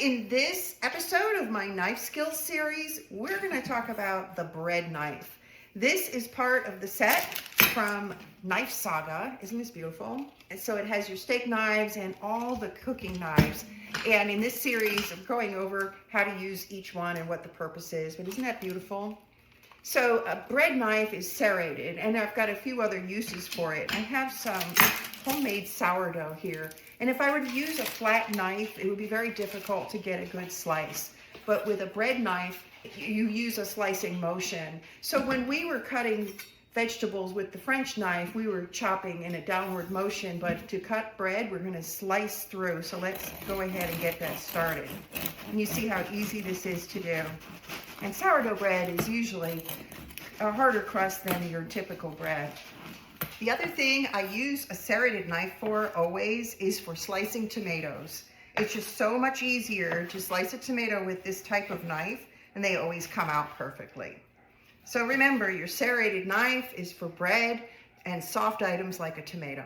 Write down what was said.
in this episode of my knife skills series, we're going to talk about the bread knife. This is part of the set from KnifeSaga. Isn't this beautiful? And so it has your steak knives and all the cooking knives. And in this series, I'm going over how to use each one and what the purpose is. But isn't that beautiful? So a bread knife is serrated, and I've got a few other uses for it. I have some homemade sourdough here. And if I were to use a flat knife, it would be very difficult to get a good slice. But with a bread knife, you use a slicing motion. So when we were cutting vegetables with the French knife, we were chopping in a downward motion, but to cut bread, we're going to slice through. So let's go ahead and get that started. And you see how easy this is to do. And sourdough bread is usually a harder crust than your typical bread. The other thing I use a serrated knife for always is for slicing tomatoes. It's just so much easier to slice a tomato with this type of knife, and they always come out perfectly. So remember, your serrated knife is for bread and soft items like a tomato.